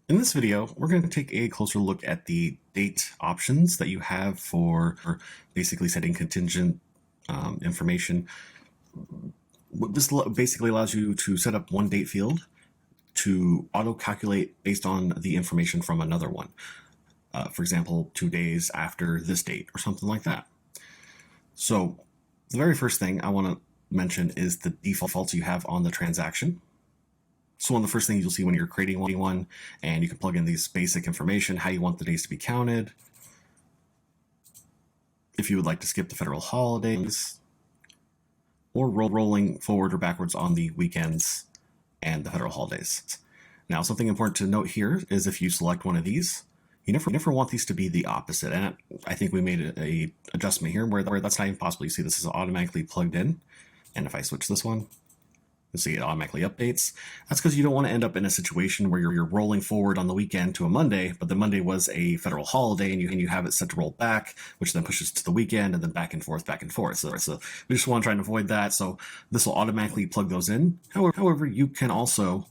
In this video, we're going to take a closer look at the date options that you have for basically setting contingent information. This basically allows you to set up one date field to auto-calculate based on the information from another one. For example, 2 days after this date or something like that. So the very first thing I want to mention is the defaults you have on the transaction. So one of the first things you'll see when you're creating one, and you can plug in these basic information, how you want the days to be counted, if you would like to skip the federal holidays, or rolling forward or backwards on the weekends and the federal holidays. Now, something important to note here is if you select one of these, you never want these to be the opposite. And I think we made a adjustment here where that's not even possible. You see this is automatically plugged in. And if I switch this one, you'll see it automatically updates. That's because you don't want to end up in a situation where you're rolling forward on the weekend to a Monday, but the Monday was a federal holiday and you have it set to roll back, which then pushes to the weekend and then back and forth. So we just want to try and avoid that. So this will automatically plug those in. However, you can also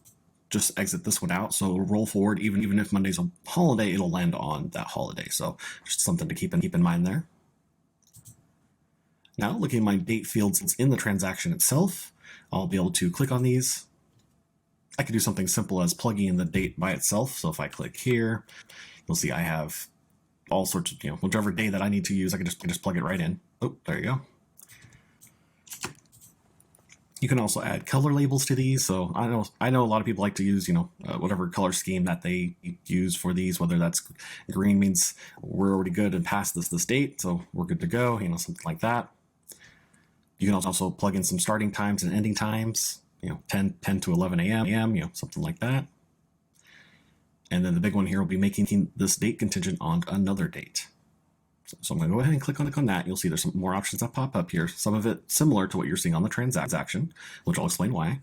just exit this one out. So roll forward, even if Monday's a holiday, it'll land on that holiday. So just something to keep in mind there. Now, looking at my date fields in the transaction itself, I'll be able to click on these. I could do something simple as plugging in the date by itself. So if I click here, you'll see I have all sorts of, whichever day that I need to use, I can just plug it right in. Oh, there you go. You can also add color labels to these. So I know a lot of people like to use, whatever color scheme that they use for these, whether that's green means we're already good and past this date, so we're good to go, something like that. You can also plug in some starting times and ending times, 10 to 11 a.m., something like that. And then the big one here will be making this date contingent on another date. So I'm going to go ahead and click on that. You'll see there's some more options that pop up here. Some of it similar to what you're seeing on the transaction, which I'll explain why.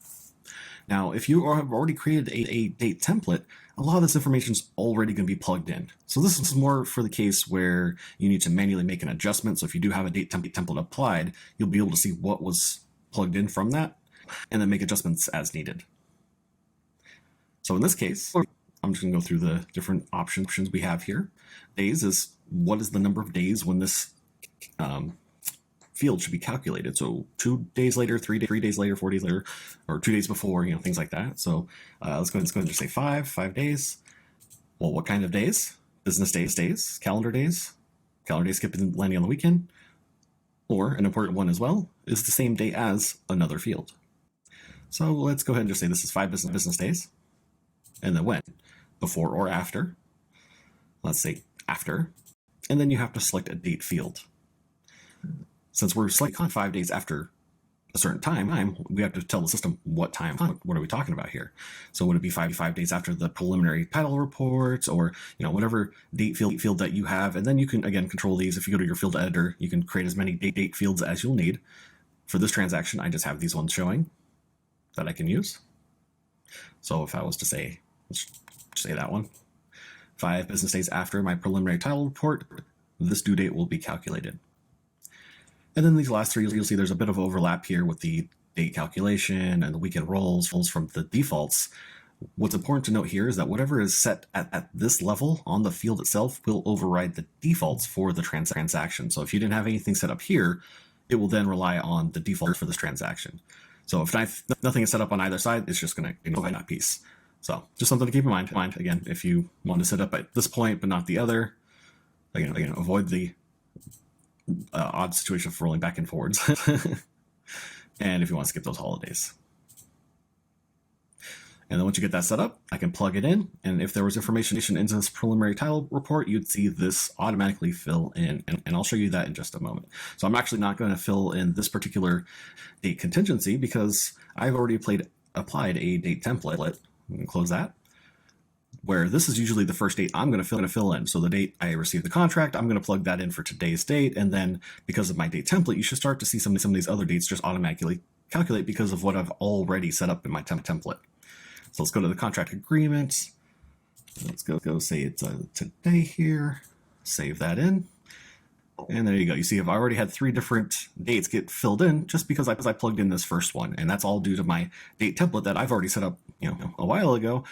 Now, if you have already created a date template, a lot of this information is already going to be plugged in. So this is more for the case where you need to manually make an adjustment. So if you do have a date template applied, you'll be able to see what was plugged in from that and then make adjustments as needed. So in this case, I'm just going to go through the different options we have here. Days is what is the number of days when this field should be calculated. So 2 days later, 3 days later, 4 days later, or 2 days before, things like that. So let's go ahead and just say 5 days. Well, what kind of days? Business days, calendar days skipping landing on the weekend, or an important one as well is the same day as another field. So let's go ahead and just say this is 5 business days, and then when, before or after. Let's say after, and then you have to select a date field. Since we're selecting 5 days after a certain time, we have to tell the system what time. What are we talking about here? So would it be 5 days after the preliminary title reports, or whatever date field that you have? And then you can again control these. If you go to your field editor, you can create as many date fields as you'll need. For this transaction, I just have these ones showing that I can use. So if I was to say, let's say that one, 5 business days after my preliminary title report, this due date will be calculated. And then these last 3, you'll see there's a bit of overlap here with the date calculation and the weekend rolls from the defaults. What's important to note here is that whatever is set at this level on the field itself will override the defaults for the transaction. So if you didn't have anything set up here, it will then rely on the default for this transaction. So if nothing is set up on either side, it's just going to ignore that piece. So just something to keep in mind. Again, if you want to set up at this point but not the other, again avoid the odd situation for rolling back and forwards. And if you want to skip those holidays. And then once you get that set up, I can plug it in. And if there was information into this preliminary title report, you'd see this automatically fill in. And I'll show you that in just a moment. So I'm actually not going to fill in this particular date contingency because I've already applied a date template. I'm going to close that. Where this is usually the first date I'm going to fill in. So the date I received the contract, I'm going to plug that in for today's date. And then because of my date template, you should start to see some of these other dates just automatically calculate because of what I've already set up in my template. So let's go to the contract agreement. Let's go say it's today here. Save that in. And there you go. You see, I've already had 3 different dates get filled in just because I plugged in this first one. And that's all due to my date template that I've already set up, a while ago.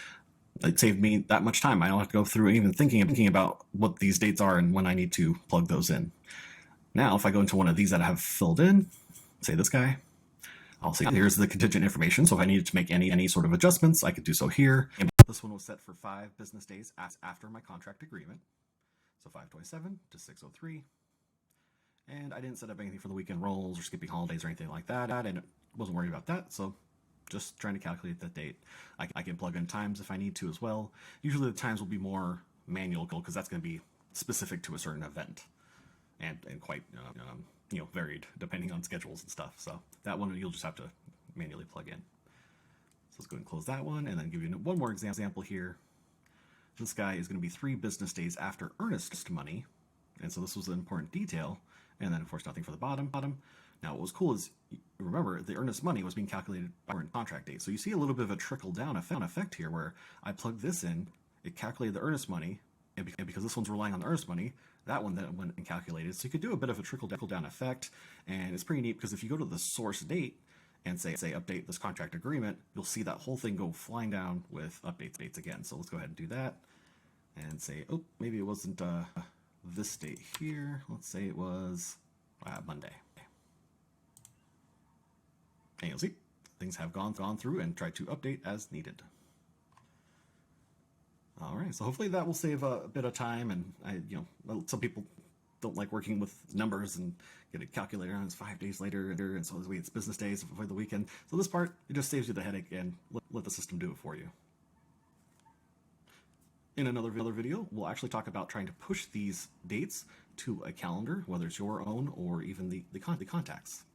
It saved me that much time. I don't have to go through even thinking about what these dates are and when I need to plug those in. Now, if I go into one of these that I have filled in, say this guy, I'll say here's the contingent information. So if I needed to make any sort of adjustments, I could do so here. And this one was set for 5 business days after my contract agreement. So 5/27 to 6/03. And I didn't set up anything for the weekend rolls or skipping holidays or anything like that. And wasn't worried about that. So just trying to calculate that date. I can plug in times if I need to as well. Usually the times will be more manual because that's going to be specific to a certain event and quite varied depending on schedules and stuff. So that one you'll just have to manually plug in. So let's go ahead and close that one and then give you one more example here. This guy is going to be 3 business days after earnest money. And so this was an important detail. And then, of course, nothing for the bottom. Now, what was cool is, remember, the earnest money was being calculated by current contract date. So you see a little bit of a trickle-down effect here where I plugged this in, it calculated the earnest money, and because this one's relying on the earnest money, that one then went and calculated. So you could do a bit of a trickle-down effect, and it's pretty neat because if you go to the source date and say update this contract agreement, you'll see that whole thing go flying down with updates again. So let's go ahead and do that and say, oh, maybe it wasn't this date here. Let's say it was Monday. And you'll see things have gone through and tried to update as needed. All right, so hopefully that will save a bit of time. And some people don't like working with numbers and get a calculator on. It's 5 days later, and so it's business days before the weekend. So this part, it just saves you the headache and let the system do it for you. In another video, we'll actually talk about trying to push these dates to a calendar, whether it's your own or even the contacts.